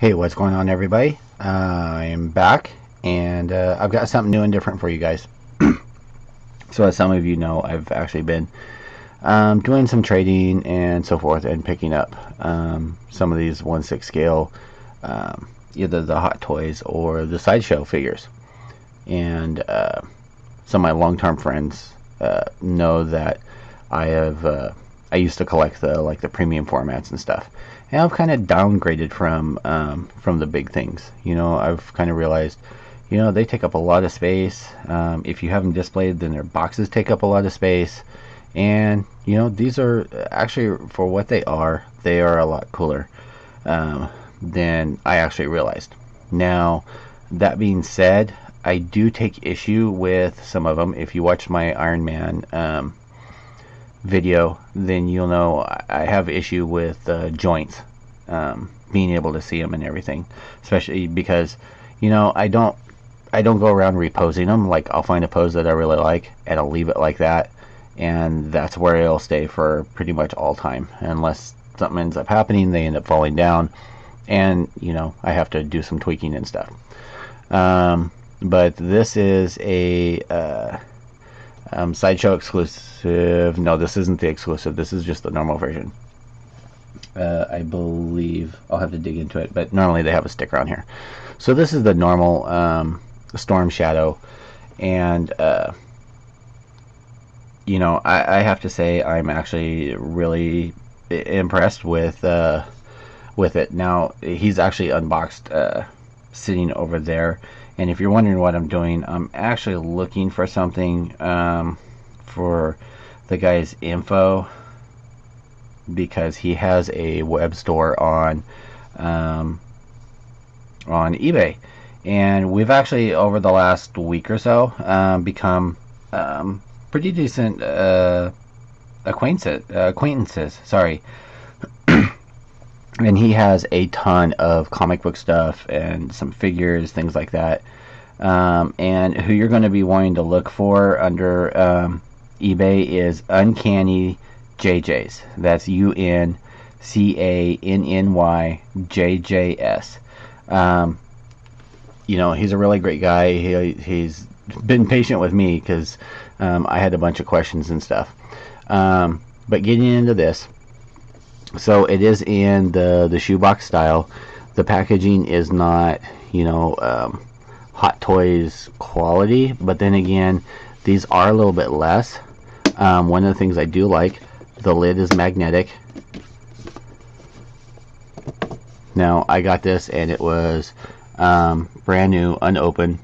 Hey, what's going on, everybody? I'm back, and I've got something new and different for you guys. So as some of you know, I've actually been doing some trading and so forth, and picking up some of these 1/6 scale, either the Hot Toys or the Sideshow figures. And some of my long-term friends know that I used to collect the premium formats and stuff. And I've kind of downgraded from the big things. You know, I've kind of realized, you know, they take up a lot of space. If you have them displayed, then their boxes take up a lot of space. And, you know, these are actually, for what they are a lot cooler than I actually realized. Now, that being said, I do take issue with some of them. If you watch my Iron Man video, then you'll know I have issue with joints, being able to see them and everything, especially because, you know, I don't go around reposing them. Like, I'll find a pose that I really like and I'll leave it like that, and that's where it'll stay for pretty much all time, unless something ends up happening, they end up falling down, and, you know, I have to do some tweaking and stuff. But this is a Sideshow exclusive. No, this isn't the exclusive. This is just the normal version. I believe I'll have to dig into it, but normally they have a sticker on here. So this is the normal Storm Shadow, and you know, I have to say I'm actually really impressed with it. Now, he's actually unboxed, sitting over there. And if you're wondering what I'm doing, I'm actually looking for something for the guy's info, because he has a web store on eBay, and we've actually, over the last week or so, become pretty decent acquaintances. Sorry. And he has a ton of comic book stuff and some figures, things like that. And who you're going to be wanting to look for under eBay is Uncanny JJs. That's UNCANNYJJS. You know, he's a really great guy. He's been patient with me because I had a bunch of questions and stuff. But getting into this, so it is in the shoebox style. The packaging is not, you know, Hot Toys quality, but then again, these are a little bit less. One of the things I do like, the lid is magnetic. Now, I got this and it was brand new, unopened,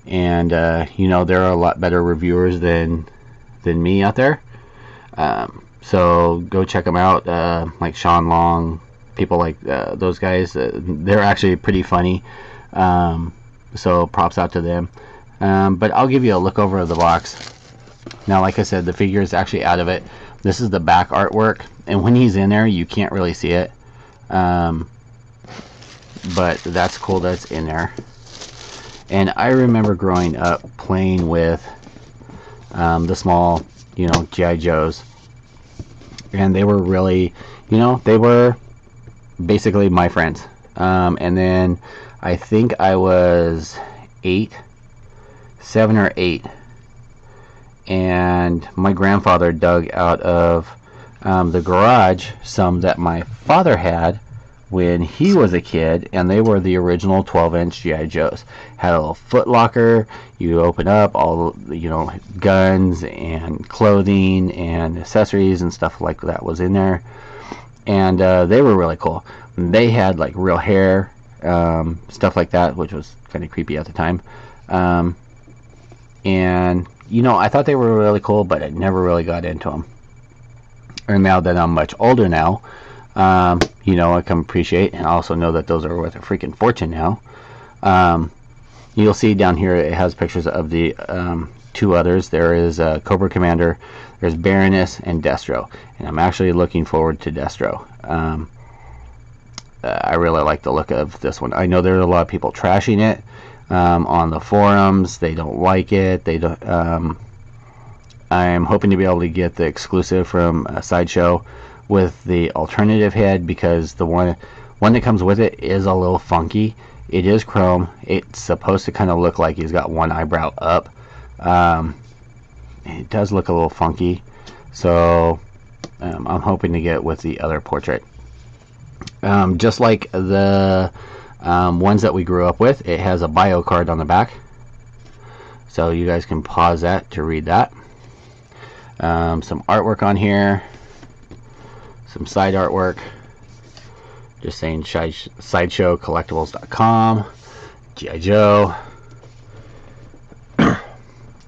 and you know, there are a lot better reviewers than me out there. So go check them out, like Sean Long, people like those guys. They're actually pretty funny, so props out to them. But I'll give you a look over of the box. Now, like I said, the figure is actually out of it. This is the back artwork, and when he's in there, you can't really see it. But that's cool that's in there. And I remember growing up playing with the small, you know, G.I. Joes. And they were really, you know, they were basically my friends. And then I think I was 7 or 8. And my grandfather dug out of the garage some that my father had when he was a kid, and they were the original 12-inch G.I. Joes. Had a little foot locker. You open up all, you know, guns and clothing and accessories and stuff like that was in there, and they were really cool. They had like real hair, stuff like that, which was kind of creepy at the time. And you know, I thought they were really cool, but I never really got into them. And now that I'm much older now, you know, I can appreciate, and also know that those are worth a freaking fortune now. You'll see down here it has pictures of the two others. There is Cobra Commander, there's Baroness, and Destro, and I'm actually looking forward to Destro. I really like the look of this one. I know there's a lot of people trashing it on the forums. They don't like it. They don't. I'm hoping to be able to get the exclusive from Sideshow with the alternative head, because the one one that comes with it is a little funky. It is chrome. It's supposed to kind of look like he's got one eyebrow up. It does look a little funky, so I'm hoping to get with the other portrait. Just like the ones that we grew up with, it has a bio card on the back, so you guys can pause that to read that. Some artwork on here, some side artwork, just saying Sideshow Collectibles.com, G.I.Joe.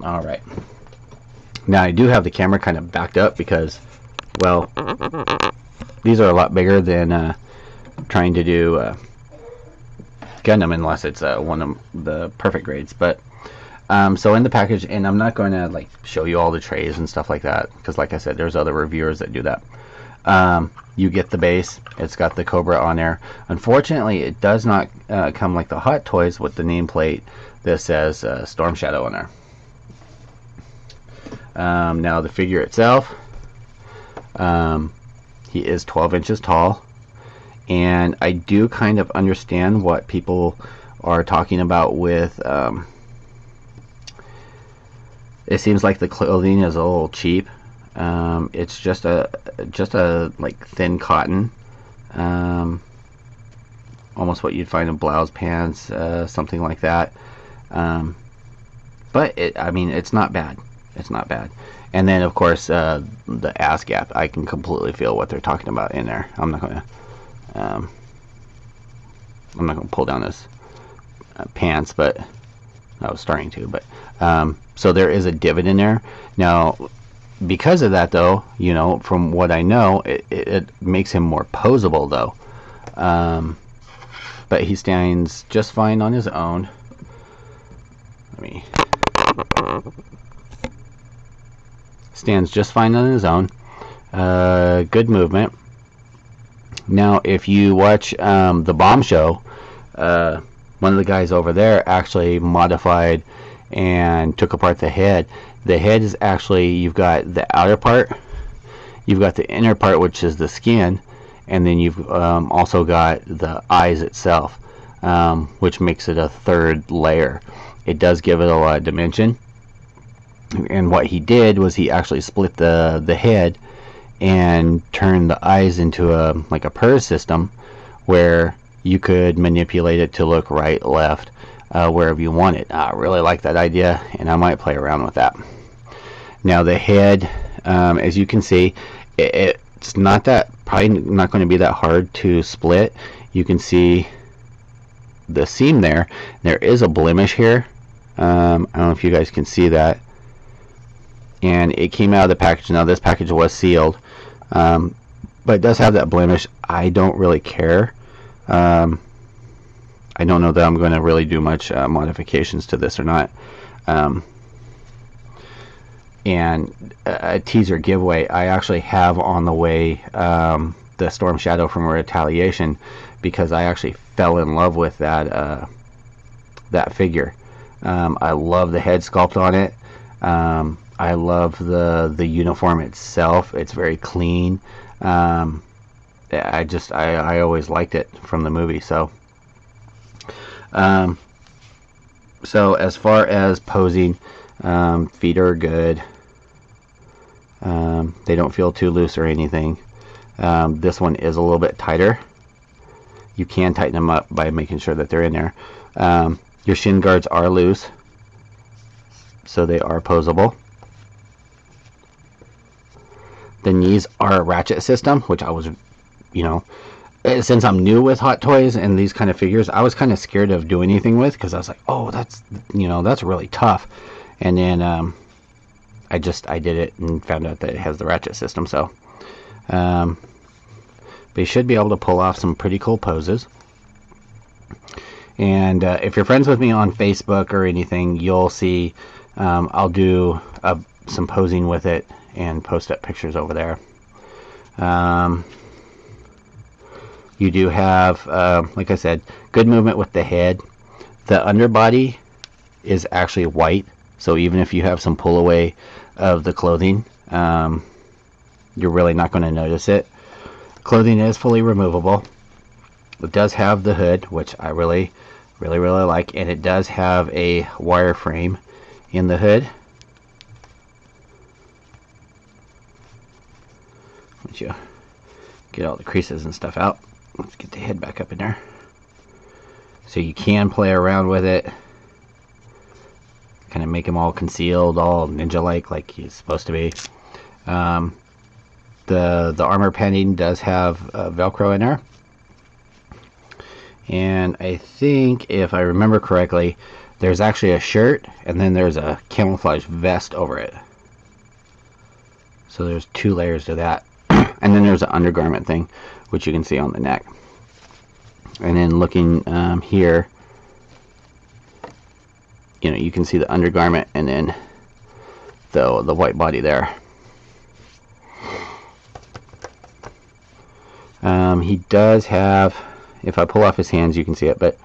Alright, now I do have the camera kind of backed up because, well, these are a lot bigger than trying to do Gundam, unless it's one of the perfect grades. But so in the package, and I'm not going to like show you all the trays and stuff like that, because like I said, there's other reviewers that do that. You get the base. It's got the Cobra on there. Unfortunately, it does not come like the Hot Toys with the nameplate that says Storm Shadow on there. Now the figure itself, he is 12 inches tall, and I do kind of understand what people are talking about with it seems like the clothing is a little cheap. It's just a like thin cotton, almost what you'd find in blouse, pants, something like that. But I mean, it's not bad. It's not bad. And then of course the ass gap, I can completely feel what they're talking about in there. I'm not gonna pull down his pants, but I was starting to. But so there is a divot in there. Now because of that, though, you know, from what I know, it makes him more posable, though. But he stands just fine on his own. Stands just fine on his own. Good movement. Now, if you watch the Bomb Show, one of the guys over there actually modified and took apart the head. The head is actually, you've got the outer part, you've got the inner part, which is the skin, and then you've also got the eyes itself, which makes it a third layer. It does give it a lot of dimension. And what he did was he actually split the head and turned the eyes into like a purse system, where you could manipulate it to look right, left, wherever you want it. I really like that idea, and I might play around with that. Now the head, as you can see, it's not that, probably not going to be that hard to split. You can see the seam there. There is a blemish here. I don't know if you guys can see that. And it came out of the package. Now this package was sealed, but it does have that blemish. I don't really care. I don't know that I'm going to really do much modifications to this or not. And a teaser giveaway, I actually have on the way the Storm Shadow from Retaliation, because I actually fell in love with that that figure. I love the head sculpt on it. I love the uniform itself. It's very clean. I always liked it from the movie. So so as far as posing, feet are good. They don't feel too loose or anything. This one is a little bit tighter. You can tighten them up by making sure that they're in there. Your shin guards are loose, so they are posable. The knees are a ratchet system, which I was, you know, since I'm new with Hot Toys and these kind of figures, I was kind of scared of doing anything with, because I was like, oh, that's, you know, that's really tough. And then I did it and found out that it has the ratchet system. So but you should be able to pull off some pretty cool poses. And if you're friends with me on Facebook or anything, you'll see I'll do some posing with it and post up pictures over there. You do have, like I said, good movement with the head. The underbody is actually white, so even if you have some pull away of the clothing, you're really not going to notice it. Clothing is fully removable. It does have the hood, which I really like, and it does have a wireframe in the hood. Once you get all the creases and stuff out, let's get the head back up in there. So you can play around with it, kind of make them all concealed, all ninja-like he's supposed to be. The armor padding does have Velcro in there, and I think if I remember correctly, there's actually a shirt and then there's a camouflage vest over it. So there's 2 layers to that. And then there's an undergarment thing, which you can see on the neck. And then looking here, you know, you can see the undergarment and then the white body there. He does have, if I pull off his hands, you can see it, but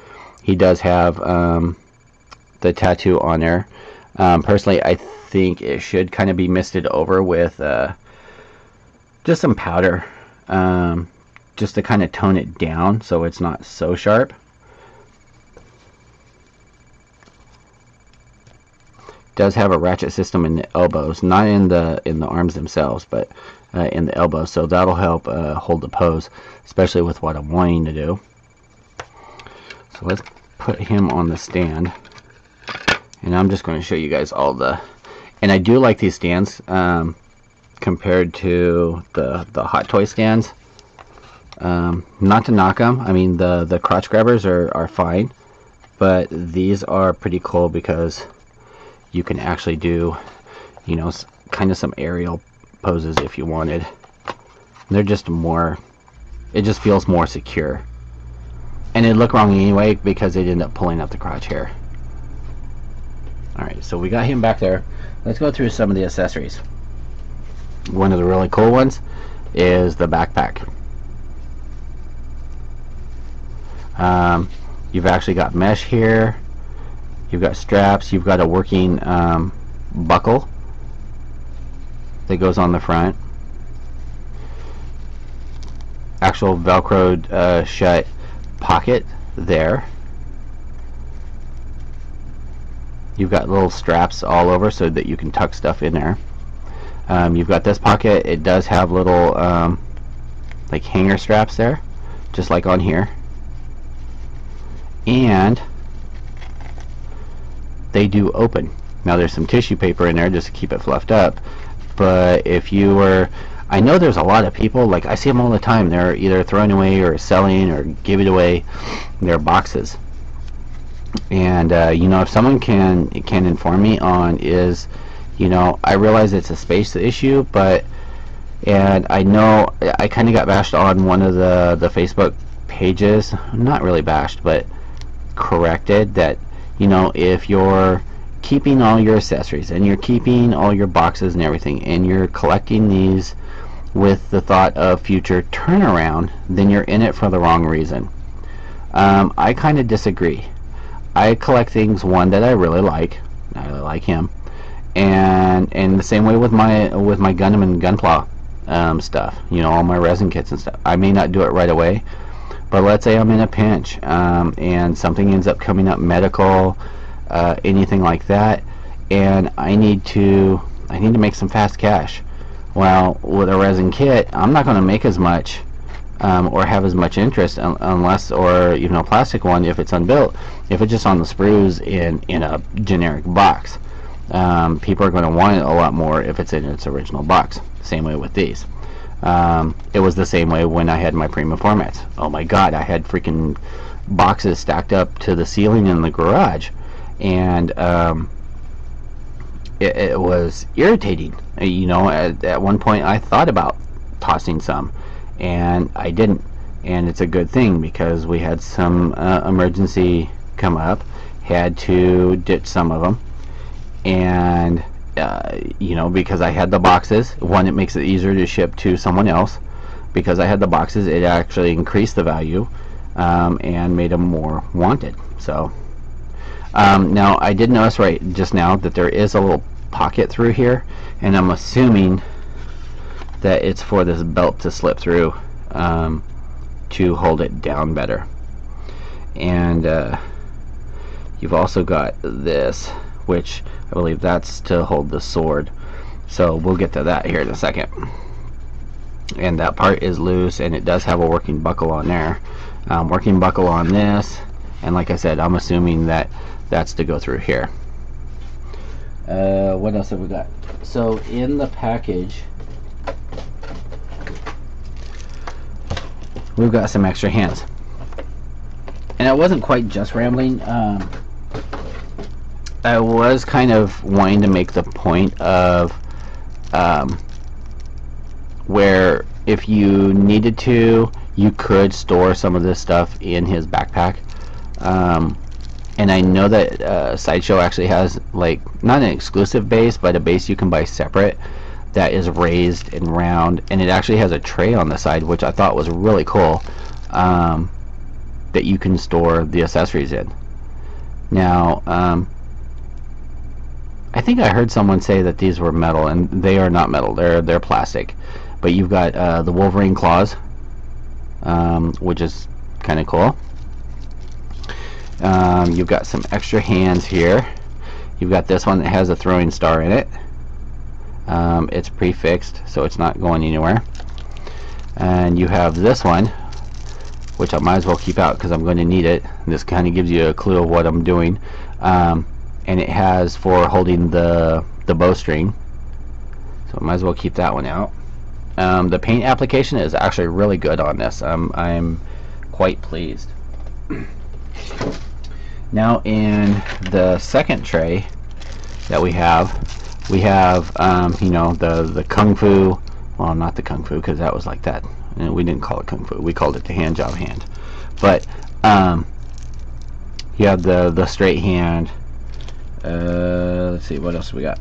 he does have the tattoo on there. Personally, I think it should kind of be misted over with just some powder, just to kind of tone it down so it's not so sharp. Does have a ratchet system in the elbows, not in the arms themselves, but in the elbows, so that'll help hold the pose, especially with what I'm wanting to do. So let's put him on the stand, and I'm just going to show you guys all the, and I do like these stands compared to the Hot Toy stands. Not to knock them, I mean the crotch grabbers are fine, but these are pretty cool because you can actually do, you know, kind of some aerial poses if you wanted. They're just more, it just feels more secure, and it'd look wrong anyway because they'd end up pulling up the crotch hair. Alright, so we got him back there. Let's go through some of the accessories. One of the really cool ones is the backpack. You've actually got mesh here, you've got straps, you've got a working buckle that goes on the front, actual velcroed shut pocket there. You've got little straps all over so that you can tuck stuff in there. You've got this pocket, it does have little like hanger straps there, just like on here, and they do open. Now there's some tissue paper in there just to keep it fluffed up, but if you were, I know there's a lot of people, like I see them all the time, they're either throwing away or selling or giving away their boxes. And you know, if someone can inform me on, is, you know, I realize it's a space issue, but, and I know I kind of got bashed on one of the Facebook pages, not really bashed, but corrected, that, you know, if you're keeping all your accessories and you're keeping all your boxes and everything, and you're collecting these with the thought of future turnaround, then you're in it for the wrong reason. I kind of disagree. I collect things, one, that I really like. I really like him, and the same way with my Gundam and Gunpla stuff. You know, all my resin kits and stuff. I may not do it right away, but let's say I'm in a pinch and something ends up coming up, medical, anything like that, and I need to make some fast cash. Well, with a resin kit, I'm not going to make as much or have as much interest unless, or even a plastic one if it's unbuilt. If it's just on the sprues in a generic box, people are going to want it a lot more if it's in its original box. Same way with these. It was the same way when I had my premium formats. Oh my god, I had freaking boxes stacked up to the ceiling in the garage, and it was irritating. You know, at one point I thought about tossing some, and I didn't, and it's a good thing because we had some emergency come up, had to ditch some of them, and you know, because I had the boxes, one, it makes it easier to ship to someone else. Because I had the boxes, it actually increased the value and made them more wanted. So now I did notice right just now that there is a little pocket through here, and I'm assuming that it's for this belt to slip through to hold it down better. And you've also got this, which I believe that's to hold the sword. So we'll get to that here in a second. And that part is loose, and it does have a working buckle on there. Working buckle on this, and like I said, I'm assuming that that's to go through here. What else have we got? So in the package, we've got some extra hands. And I wasn't quite just rambling. I was kind of wanting to make the point of where if you needed to, you could store some of this stuff in his backpack. And I know that Sideshow actually has, like, not an exclusive base, but a base you can buy separate that is raised and round, and it actually has a tray on the side, which I thought was really cool, that you can store the accessories in. Now, I think I heard someone say that these were metal, and they are not metal. They're plastic. But you've got the Wolverine Claws, which is kind of cool. You've got some extra hands here. You've got this one that has a throwing star in it. It's prefixed, so it's not going anywhere. And you have this one, which I might as well keep out because I'm going to need it. This kind of gives you a clue of what I'm doing. And it has for holding the bowstring, so I might as well keep that one out. The paint application is actually really good on this. I'm quite pleased. Now in the second tray that we have you know, the Kung Fu, well, not the Kung Fu because that was like that, and we didn't call it Kung Fu, we called it the hand job hand. But you have the straight hand. Let's see, what else we got.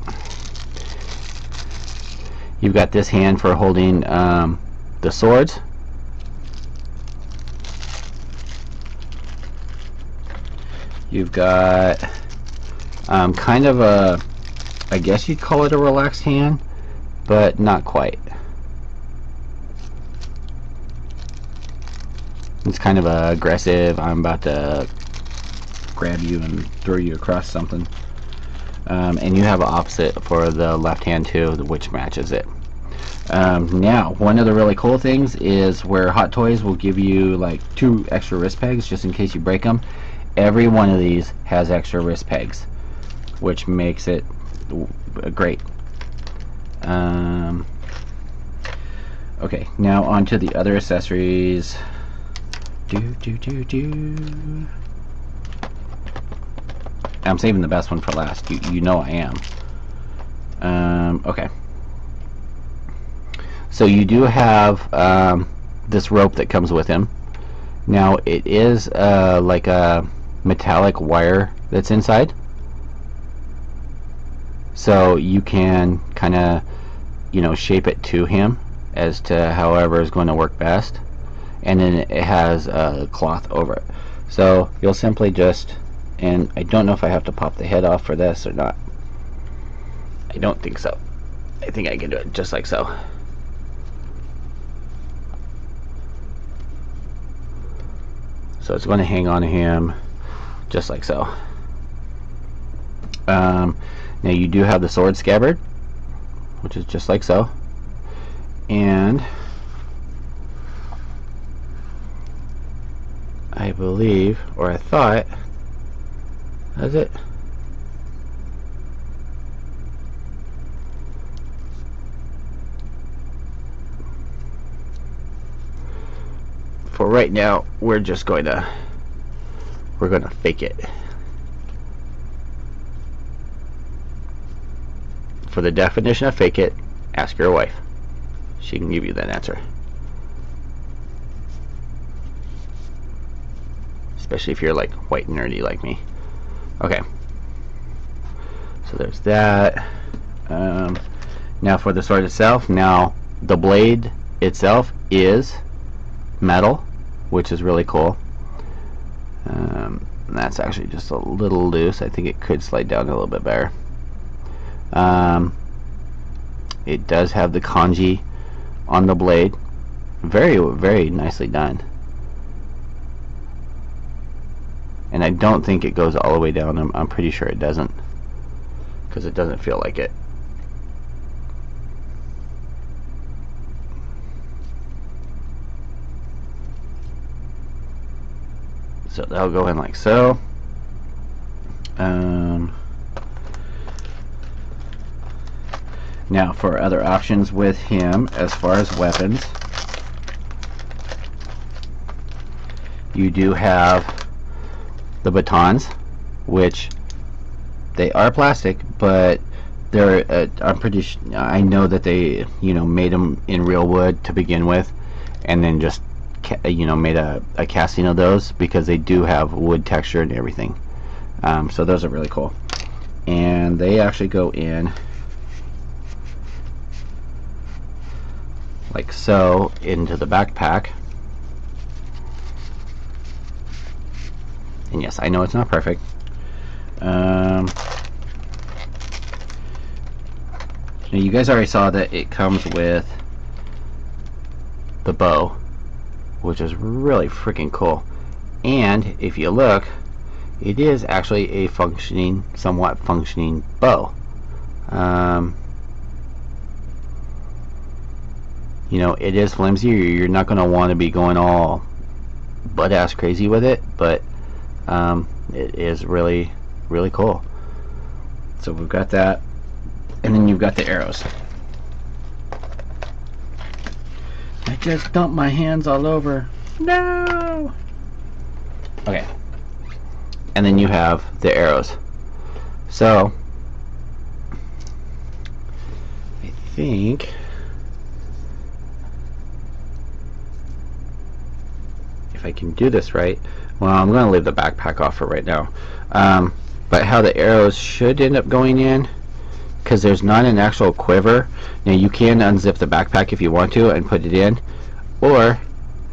You've got this hand for holding the swords. You've got kind of a, I guess you'd call it a relaxed hand, but not quite. It's kind of aggressive. I'm about to grab you and throw you across something. And you have an opposite for the left hand too, which matches it. Now, one of the really cool things is where Hot Toys will give you like 2 extra wrist pegs just in case you break them. Every one of these has extra wrist pegs, which makes it great. Okay, now on to the other accessories. I'm saving the best one for last. You know I am. Okay. So you do have this rope that comes with him. Now it is like a metallic wire that's inside. So you can kind of, you know, shape it to him as to however is going to work best. And then it has a cloth over it. So you'll simply just, and I don't know if I have to pop the head off for this or not. I don't think so. I think I can do it just like so. So it's going to hang on to him just like so. Now you do have the sword scabbard, which is just like so. And I believe, or I thought, that's it. For right now, we're just going to fake it. For the definition of fake it, ask your wife. She can give you that answer. Especially if you're like white nerdy like me. Okay. So there's that. Now for the sword itself. Now the blade itself is metal, which is really cool. That's actually just a little loose. I think it could slide down a little bit better. It does have the kanji on the blade. Very, very nicely done. And I don't think it goes all the way down. I'm pretty sure it doesn't, because it doesn't feel like it. So that'll go in like so. Now for other options with him, as far as weapons, you do have the batons, which they are plastic, but they're I know that they made them in real wood to begin with, and then just made a casting of those, because they do have wood texture and everything. So those are really cool, and they actually go in like so into the backpack. And yes, I know it's not perfect. Now you guys already saw that it comes with the bow, which is really freaking cool. And if you look, it is actually a somewhat functioning bow. It is flimsy. You're not going to want to be going all butt-ass crazy with it, but it is really, really cool. So we've got that, and then you've got the arrows. I just dumped my hands all over. No! Okay. And then you have the arrows. So I think if I can do this right, well, I'm going to leave the backpack off for right now. But how the arrows should end up going in, because there's not an actual quiver. Now you can unzip the backpack if you want to and put it in, or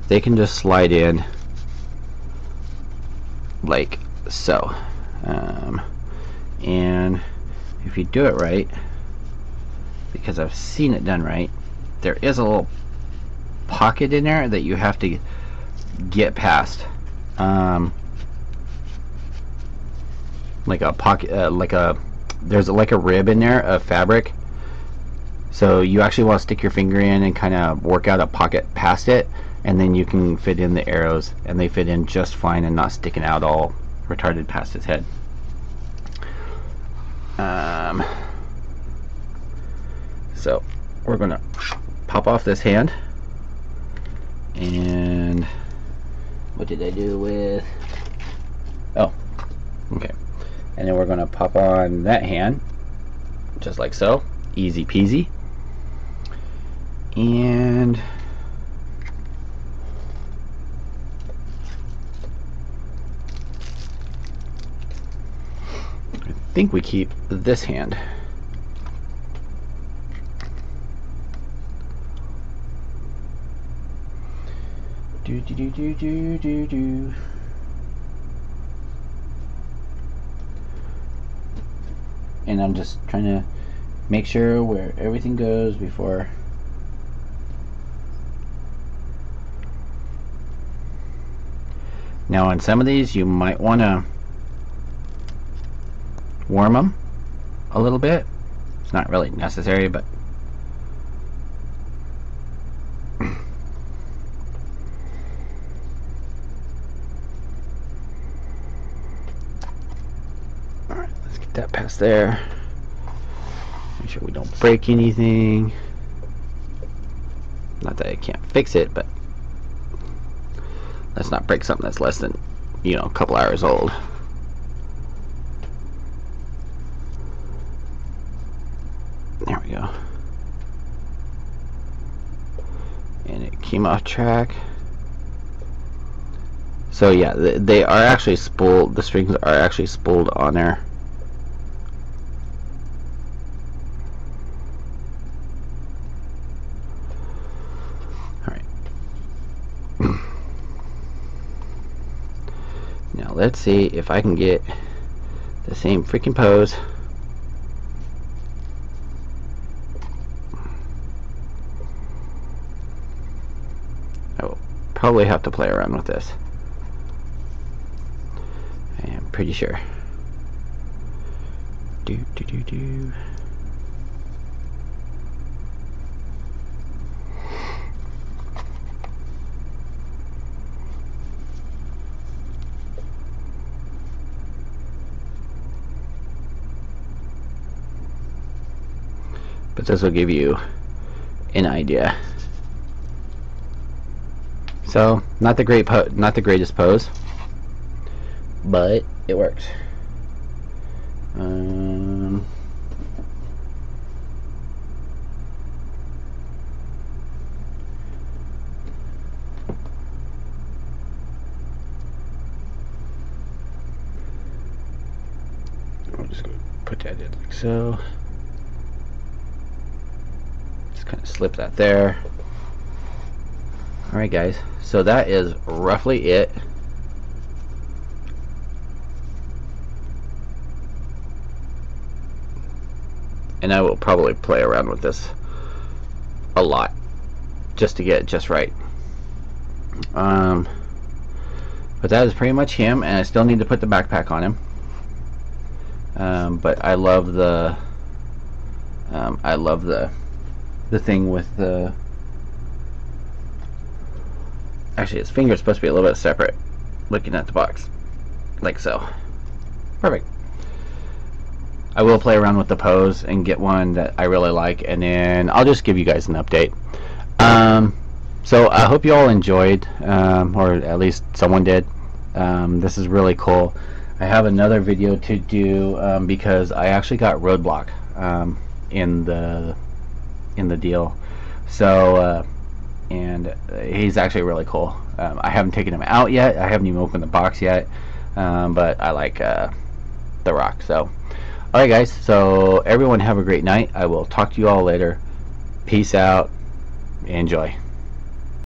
they can just slide in like so. And if you do it right, because I've seen it done right, there is a little pocket in there that you have to get past. Like a pocket, there's like a rib in there of fabric, so you actually want to stick your finger in and kind of work out a pocket past it, and then you can fit in the arrows, and they fit in just fine and not sticking out all retarded past his head. So we're gonna pop off this hand, and what did I do with, oh, okay. And then we're going to pop on that hand, just like so. Easy peasy. And I think we keep this hand. Do do do do do do do. And I'm just trying to make sure where everything goes before. Now on some of these you might want to warm them a little bit. It's not really necessary, but alright, let's get that past there. Make sure we don't break anything. Not that I can't fix it, but let's not break something that's less than, a couple hours old. There we go. And it came off track. So yeah, they are actually spooled. The strings are actually spooled on there. Now let's see if I can get the same freaking pose. I will probably have to play around with this. pretty sure. Do do do do. But this will give you an idea. So not the greatest pose, but it works. I'll just go put that in like so. Just kind of slip that there. Alright guys, so that is roughly it. And I will probably play around with this a lot just to get it just right. But that is pretty much him, and I still need to put the backpack on him. But I love the thing with the, actually his finger's supposed to be a little bit separate looking at the box like so. Perfect. I will play around with the pose and get one that I really like, and then I'll just give you guys an update. So I hope you all enjoyed, or at least someone did. This is really cool. I have another video to do because I actually got roadblock in the deal. So and he's actually really cool. I haven't taken him out yet. I haven't even opened the box yet, but I like the rock. So alright guys, so everyone have a great night. I will talk to you all later. Peace out. Enjoy.